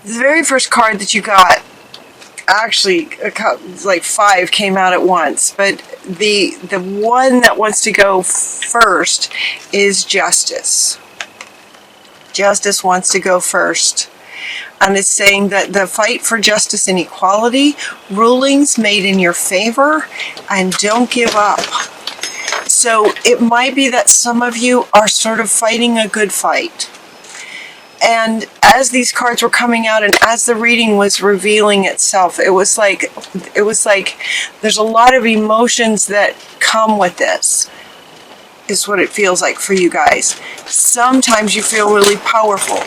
The very first card that you got, actually, like 5 came out at once, but the one that wants to go first is Justice. Justice wants to go first. And it's saying that the fight for justice and equality, rulings made in your favor, and don't give up. So it might be that some of you are sort of fighting a good fight. And as these cards were coming out and as the reading was revealing itself, it was like there's a lot of emotions that come with this, is what it feels like for you guys. Sometimes you feel really powerful.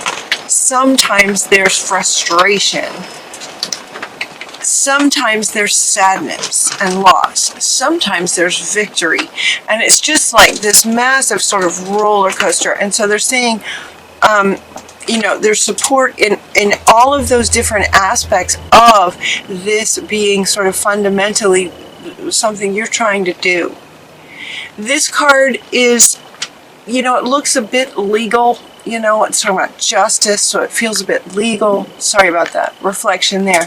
Sometimes there's frustration. Sometimes there's sadness and loss. Sometimes there's victory. And it's just like this massive sort of roller coaster. And so they're saying, there's support in all of those different aspects of this being sort of fundamentally something you're trying to do. This card is, it looks a bit legal. It's talking about justice, so it feels a bit legal. Sorry about that reflection there.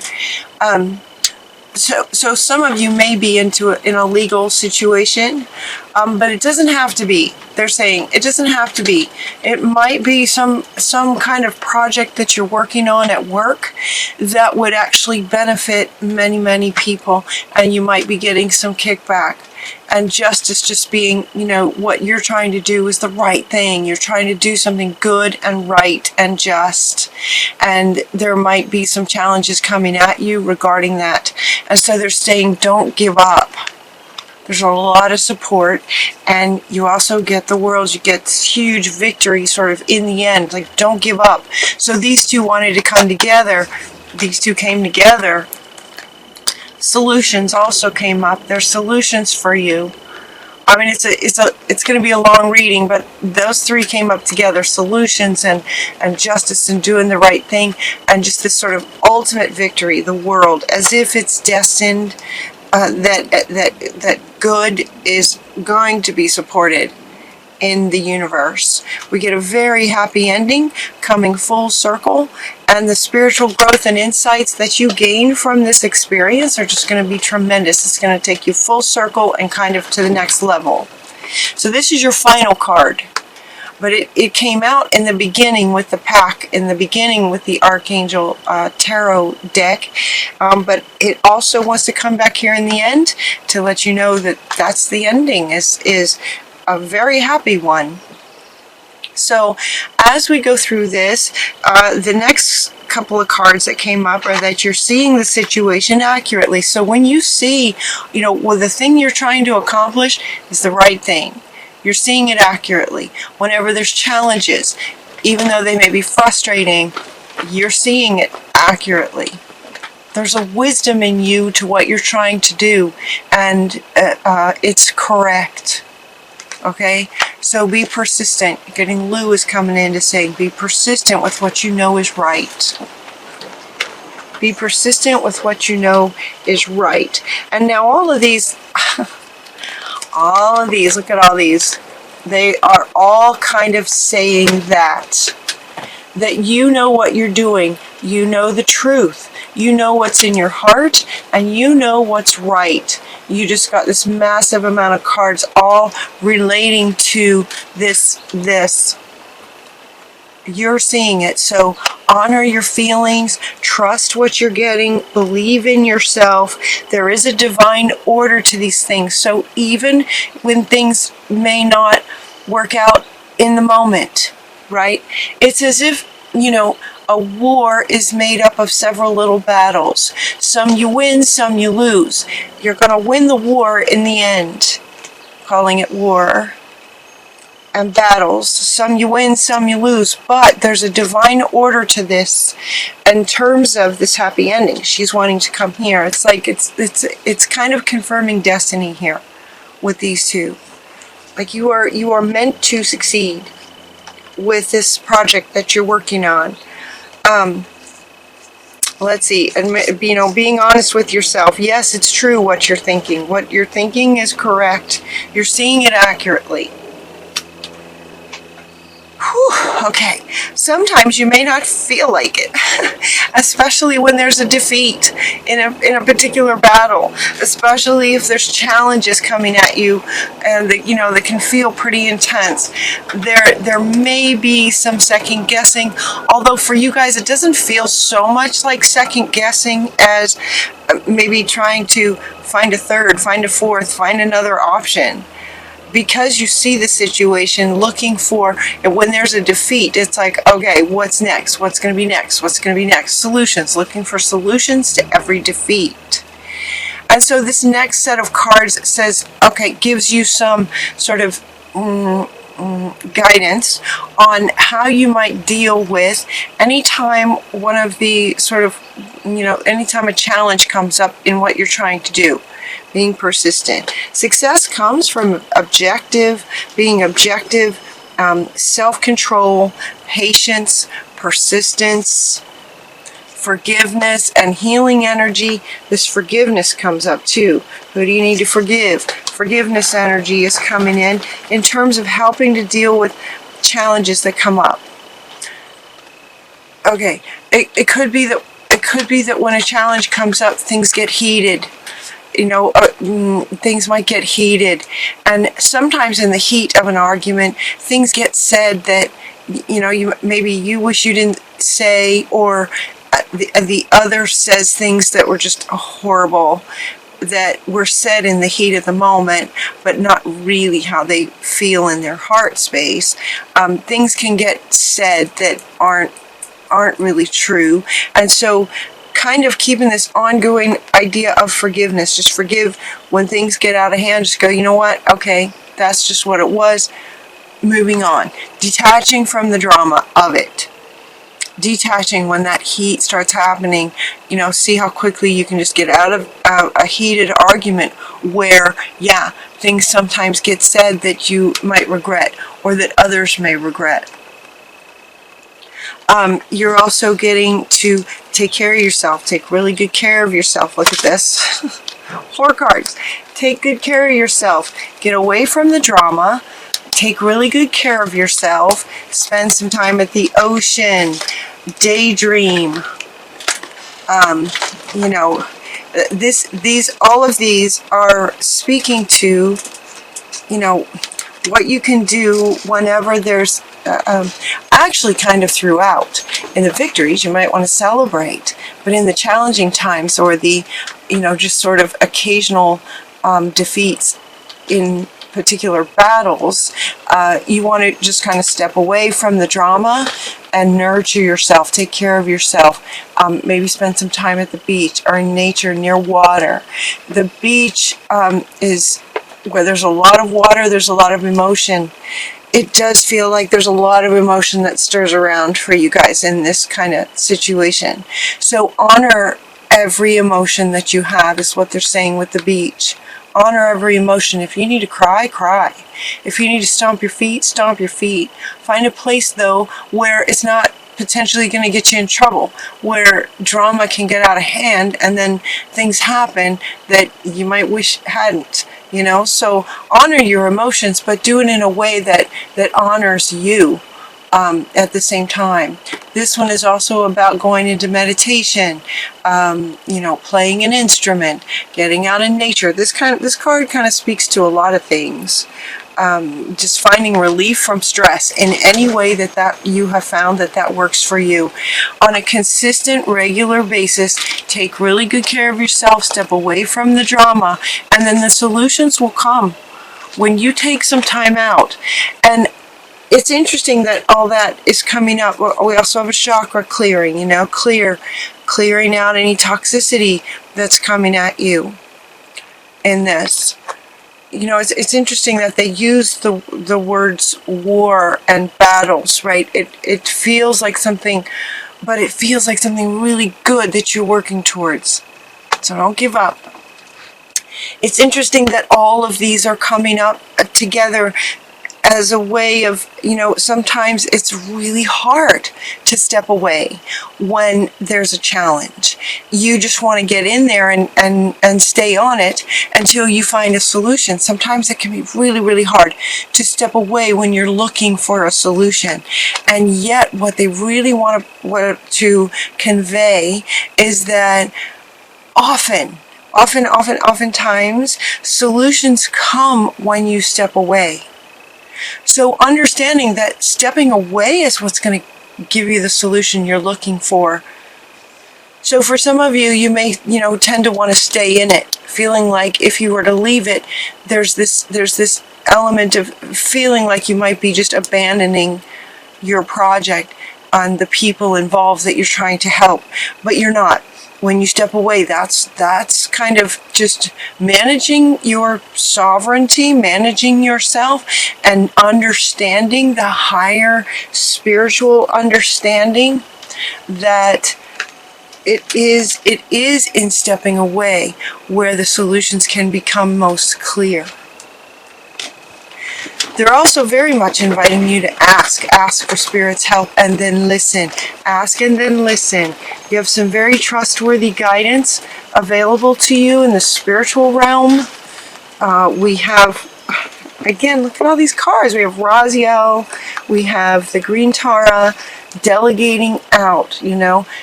So some of you may be in a legal situation, but it doesn't have to be. They're saying it doesn't have to be. It might be some kind of project that you're working on at work that would actually benefit many, many people, and you might be getting some kickback. And justice just being, what you're trying to do is the right thing. You're trying to do something good and right and just. And there might be some challenges coming at you regarding that. And so they're saying, don't give up. There's a lot of support. And you also get the world. You get this huge victory sort of in the end. Like, don't give up. So these two wanted to come together. These two came together. Solutions also came up. There's solutions for you. I mean, it's going to be a long reading, but those 3 came up together: solutions and justice and doing the right thing, and just this sort of ultimate victory. The world, as if it's destined that good is going to be supported in the universe. We get a very happy ending coming full circle, and the spiritual growth and insights that you gain from this experience are just going to be tremendous. It's going to take you full circle and kind of to the next level. So this is your final card, but it came out in the beginning with the pack, in the beginning with the Archangel Tarot deck, but it also wants to come back here in the end to let you know that that's the ending, is a very happy one. So as we go through this, the next couple of cards that came up are that you're seeing the situation accurately. So when you see, the thing you're trying to accomplish is the right thing, you're seeing it accurately. Whenever there's challenges, even though they may be frustrating, you're seeing it accurately. There's a wisdom in you to what you're trying to do, and it's correct. Okay, so be persistent. Getting Lou is coming in to say, be persistent with what you know is right. Be persistent with what you know is right. And now all of these, look at all these. They are all kind of saying that you know what you're doing. You know the truth. You know what's in your heart, and you know what's right. You just got this massive amount of cards all relating to this. You're seeing it. So honor your feelings, trust what you're getting, believe in yourself. There is a divine order to these things. So even when things may not work out in the moment, right? It's as if, a war is made up of several little battles. Some you win, some you lose. You're going to win the war in the end. Calling it war and battles. Some you win, some you lose. But there's a divine order to this in terms of this happy ending. She's wanting to come here. It's like it's kind of confirming destiny here with these two. Like you are meant to succeed with this project that you're working on. Let's see, and being honest with yourself. Yes, it's true what you're thinking. What you're thinking is correct. You're seeing it accurately. Whew. Okay, sometimes you may not feel like it, especially when there's a defeat in a particular battle, especially if there's challenges coming at you and that can feel pretty intense. There may be some second guessing, although for you guys it doesn't feel so much like second guessing as maybe trying to find a third, find a fourth, find another option. Because you see the situation, looking for, and when there's a defeat, it's like, okay, what's next? What's going to be next? What's going to be next? Solutions, looking for solutions to every defeat. And so this next set of cards says, okay, gives you some sort of guidance on how you might deal with anytime one of the sort of, anytime a challenge comes up in what you're trying to do. Being persistent. Success comes from being objective, self-control, patience, persistence, forgiveness, and healing energy. This forgiveness comes up too. Who do you need to forgive? Forgiveness energy is coming in terms of helping to deal with challenges that come up. Okay, it could be that when a challenge comes up, things get heated. Things might get heated, and sometimes in the heat of an argument, things get said that maybe you wish you didn't say, or the other says things that were just horrible, that were said in the heat of the moment, but not really how they feel in their heart space. Things can get said that aren't really true, and so kind of keeping this ongoing idea of forgiveness. Just forgive when things get out of hand. Just go, you know what? Okay, that's just what it was. Moving on. Detaching from the drama of it. Detaching when that heat starts happening. See how quickly you can just get out of a heated argument where, yeah, things sometimes get said that you might regret or that others may regret. You're also getting to take care of yourself. Take really good care of yourself. Look at this. 4 cards. Take good care of yourself. Get away from the drama. Take really good care of yourself. Spend some time at the ocean. Daydream. All of these are speaking to, what you can do whenever there's actually kind of throughout. In the victories, you might want to celebrate, but in the challenging times or the, just sort of occasional defeats in particular battles, you want to just kind of step away from the drama and nurture yourself, take care of yourself. Maybe spend some time at the beach or in nature near water. The beach is where there's a lot of water, there's a lot of emotion. It does feel like there's a lot of emotion that stirs around for you guys in this kind of situation. So honor every emotion that you have is what they're saying with the beach. Honor every emotion. If you need to cry, cry. If you need to stomp your feet, stomp your feet. Find a place, though, where it's not potentially going to get you in trouble, where drama can get out of hand and then things happen that you might wish hadn't. So honor your emotions, but do it in a way that honors you at the same time. This one is also about going into meditation, playing an instrument, getting out in nature. This card kind of speaks to a lot of things. Just finding relief from stress in any way that you have found that works for you. On a consistent, regular basis, take really good care of yourself, step away from the drama, and then the solutions will come when you take some time out. And it's interesting that all that is coming up. We also have a chakra clearing, clearing out any toxicity that's coming at you in this. It's interesting that they use the words war and battles, right? It feels like something, but it feels like something really good that you're working towards. So don't give up. It's interesting that all of these are coming up together as a way of, sometimes it's really hard to step away when there's a challenge. You just want to get in there and stay on it until you find a solution. Sometimes it can be really, really hard to step away when you're looking for a solution. And yet what they really want to convey is that oftentimes solutions come when you step away. So understanding that stepping away is what's going to give you the solution you're looking for. So for some of you, you may, tend to want to stay in it, feeling like if you were to leave it, there's this element of feeling like you might be just abandoning your project on the people involved that you're trying to help, but you're not. When you step away, that's kind of just managing your sovereignty, managing yourself, and understanding the higher spiritual understanding that it is in stepping away where the solutions can become most clear. They're also very much inviting you to ask for Spirit's help, and then listen. Ask and then listen. You have some very trustworthy guidance available to you in the spiritual realm. We have, again, look at all these cards. We have Raziel, we have the Green Tara, delegating out,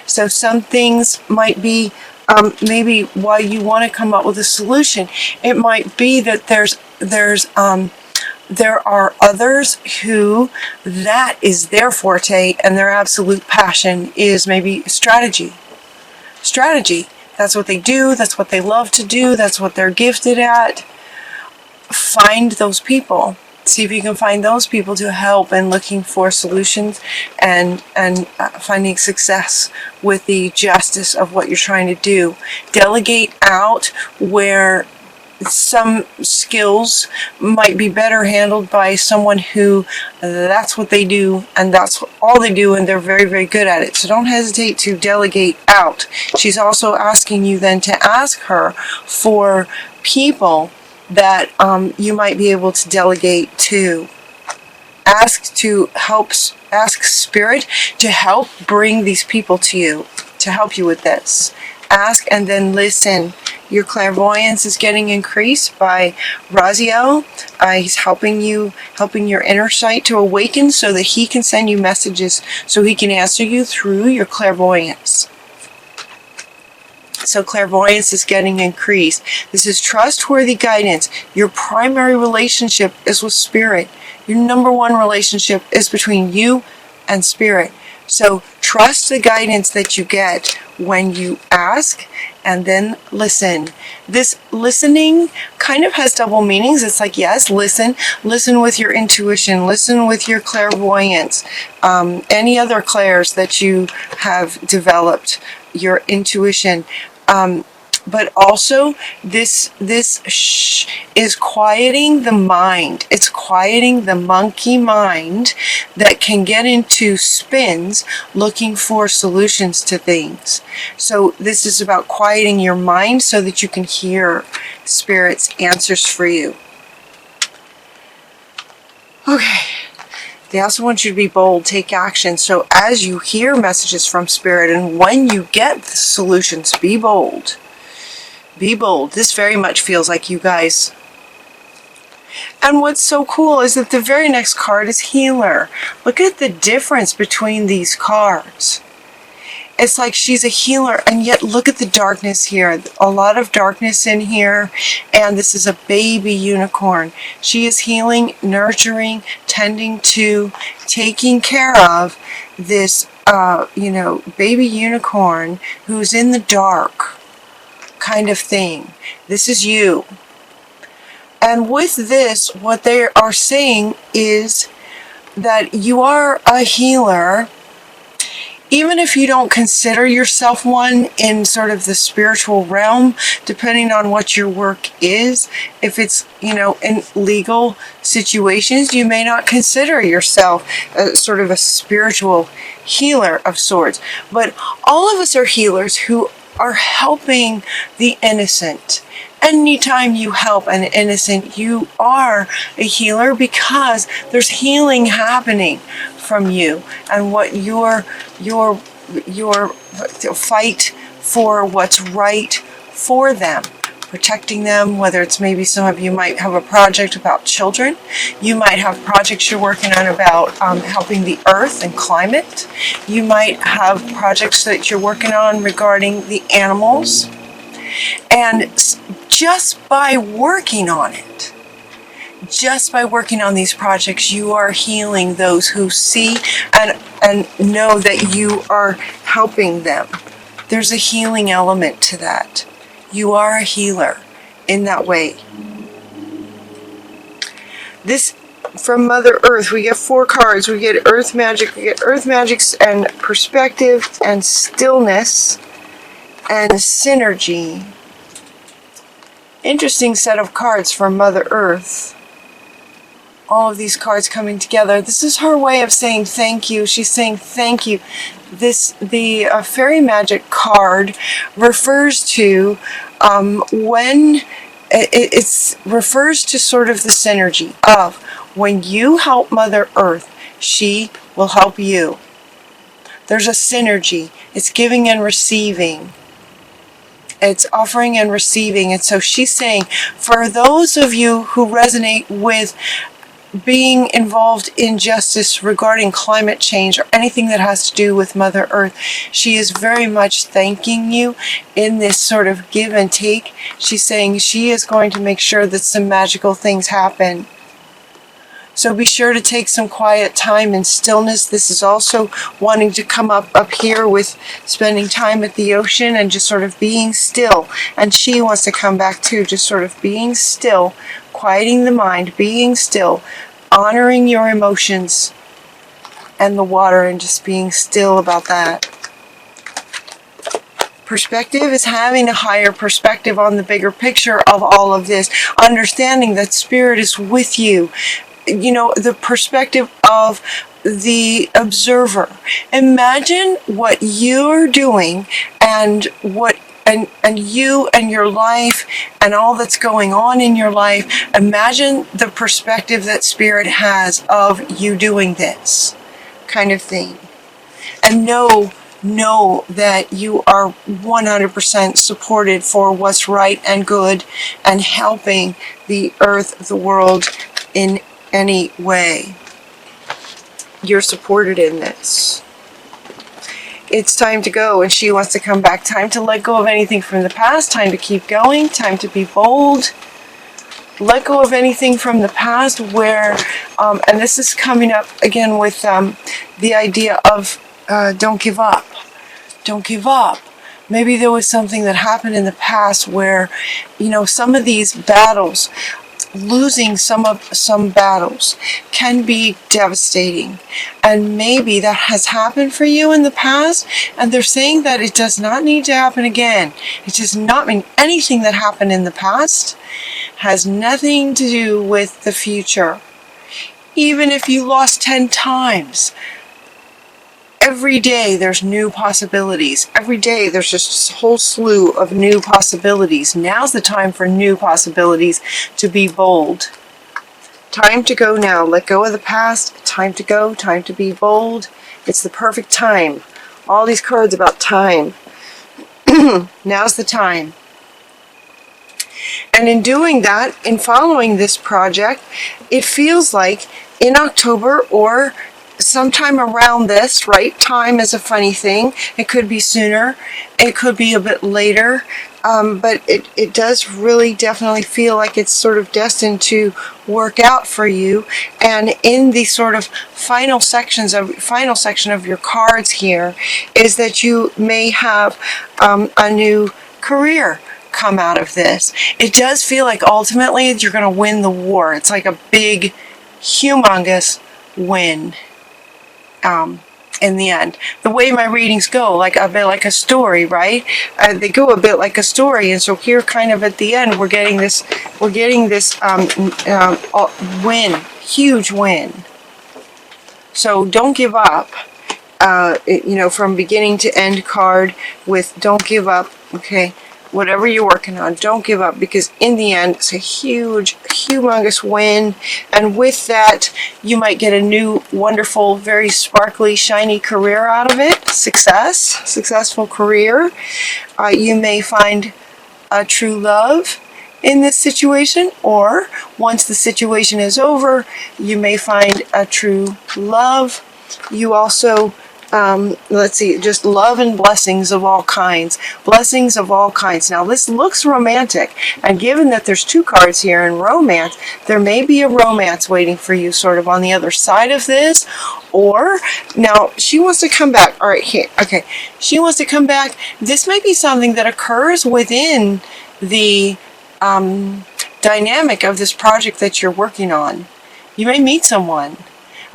So some things might be, maybe while you want to come up with a solution, it might be that there are others who that is their forte and their absolute passion is maybe strategy. That's what they do. That's what they love to do. That's what they're gifted at. Find those people. See if you can find those people to help in looking for solutions and finding success with the justice of what you're trying to do. Delegate out where some skills might be better handled by someone who that's what they do and that's all they do and they're very, very good at it. So don't hesitate to delegate out. She's also asking you then to ask her for people that you might be able to delegate to. Ask Spirit to help bring these people to you, to help you with this. Ask and then listen. Your clairvoyance is getting increased by Raziel. He's helping your inner sight to awaken so that he can send you messages, so he can answer you through your clairvoyance. So clairvoyance is getting increased. This is trustworthy guidance. Your primary relationship is with Spirit. Your number one relationship is between you and Spirit. So trust the guidance that you get when you ask and then listen. This listening kind of has double meanings. It's like, yes, listen with your intuition, listen with your clairvoyance, any other clairs that you have developed, your intuition. But also this is quieting the mind. It's quieting the monkey mind that can get into spins looking for solutions to things. So this is about quieting your mind so that you can hear Spirit's answers for you. Okay. They also want you to be bold, take action. So as you hear messages from Spirit and when you get the solutions, be bold. Be bold. This very much feels like you guys. And what's so cool is that the very next card is Healer. Look at the difference between these cards. It's like she's a healer, and yet look at the darkness here. A lot of darkness in here, and this is a baby unicorn. She is healing, nurturing, tending to, taking care of this, baby unicorn who's in the dark kind of thing. This is you. And with this, what they are saying is that you are a healer. Even if you don't consider yourself one in sort of the spiritual realm, depending on what your work is, if it's, in legal situations, you may not consider yourself sort of a spiritual healer of sorts. But all of us are healers who are helping the innocent. anytime you help an innocent, you are a healer, because there's healing happening from you and what your fight for what's right for them, protecting them, whether it's maybe some of you might have a project about children. You might have projects you're working on about helping the earth and climate. You might have projects that you're working on regarding the animals. And just by working on it, just by working on these projects, you are healing those who see and know that you are helping them. There's a healing element to that. You are a healer in that way. This, from Mother Earth, we get 4 cards. We get Earth Magic, we get Earth Magics and Perspective and Stillness and Synergy. Interesting set of cards from Mother Earth. All of these cards coming together. This is her way of saying thank you. She's saying thank you. The Fairy Magic card refers to when it refers to sort of the synergy of when you help Mother Earth, she will help you. There's a synergy. It's giving and receiving. It's offering and receiving. And so she's saying, for those of you who resonate with being involved in justice regarding climate change or anything that has to do with Mother Earth, she is very much thanking you in this sort of give and take. She's saying she is going to make sure that some magical things happen. So be sure to take some quiet time and stillness. This is also wanting to come up here with spending time at the ocean and just sort of being still. And she wants to come back too, just sort of being still, quieting the mind, being still, honoring your emotions and the water and just being still about that. Perspective is having a higher perspective on the bigger picture of all of this, understanding that Spirit is with you. You know, the perspective of the observer. Imagine what you're doing and what and you and your life and all that's going on in your life. Imagine the perspective that Spirit has of you doing this kind of thing. And know that you are 100% supported for what's right and good and helping the earth, the world in any way. You're supported in this. It's time to go, and she wants to come back. Time to let go of anything from the past. Time to keep going. Time to be bold. Let go of anything from the past where, and this is coming up again with the idea of don't give up. Don't give up. Maybe there was something that happened in the past where, you know, some of these battles, losing some battles can be devastating, and maybe that has happened for you in the past, and they're saying that it does not need to happen again. It does not mean anything that happened in the past has nothing to do with the future. Even if you lost 10 times, every day there's new possibilities. Every day there's just a whole slew of new possibilities. Now's the time for new possibilities, to be bold. Time to go now. Let go of the past. Time to go. Time to be bold. It's the perfect time. All these cards about time. Now's the time. And in doing that, in following this project, it feels like in October or sometime around this, right? Time is a funny thing. It could be sooner. It could be a bit later. But it does really definitely feel like it's sort of destined to work out for you. And in the sort of final section of your cards here is that you may have a new career come out of this. It does feel like ultimately you're going to win the war. It's like a big, humongous win. In the end, the way my readings go, like a bit like a story, right? They go a bit like a story, and so here, kind of at the end, we're getting this win, huge win. So don't give up. From beginning to end card with don't give up. Okay, whatever you're working on, don't give up, because in the end, it's a huge, humongous win. And with that, you might get a new, wonderful, very sparkly, shiny career out of it. Successful career. You may find a true love in this situation, or once the situation is over, you may find a true love. You also let's see, just love and blessings of all kinds. Blessings of all kinds. Now, this looks romantic, and given that there's 2 cards here in romance, there may be a romance waiting for you sort of on the other side of this. Or, now, she wants to come back. All right, here. Okay. She wants to come back. This may be something that occurs within the dynamic of this project that you're working on. You may meet someone,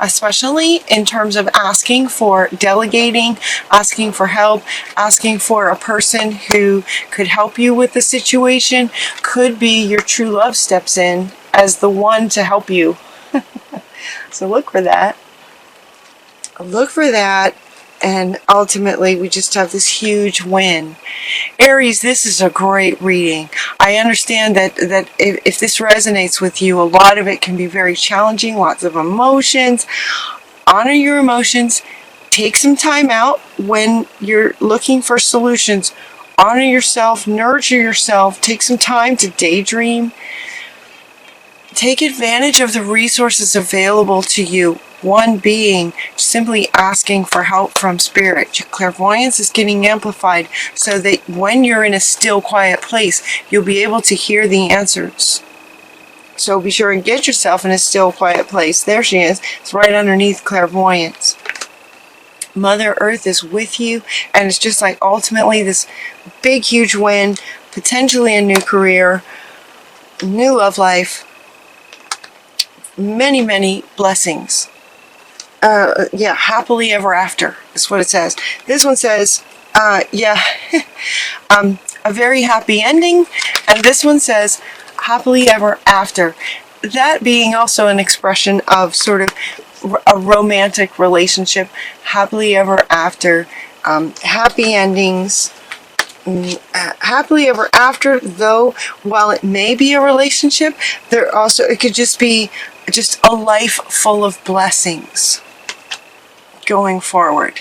especially in terms of asking for delegating, asking for help, asking for a person who could help you with the situation. Could be your true love steps in as the one to help you. So look for that. Look for that. And ultimately, we just have this huge win. Aries, this is a great reading. I understand that if this resonates with you, a lot of it can be very challenging, lots of emotions. Honor your emotions. Take some time out when you're looking for solutions. Honor yourself, nurture yourself. Take some time to daydream. Take advantage of the resources available to you. One being simply asking for help from spirit. Your clairvoyance is getting amplified so that when you're in a still, quiet place, you'll be able to hear the answers. So be sure and get yourself in a still, quiet place. There she is. It's right underneath clairvoyance. Mother Earth is with you, and it's just like ultimately this big, huge win, potentially a new career, new love life, many, many blessings. Yeah, happily ever after is what it says. This one says, a very happy ending. And this one says, happily ever after. That being also an expression of sort of a romantic relationship. Happily ever after. Happy endings. Happily ever after, though, while it may be a relationship, it could just be just a life full of blessings going forward.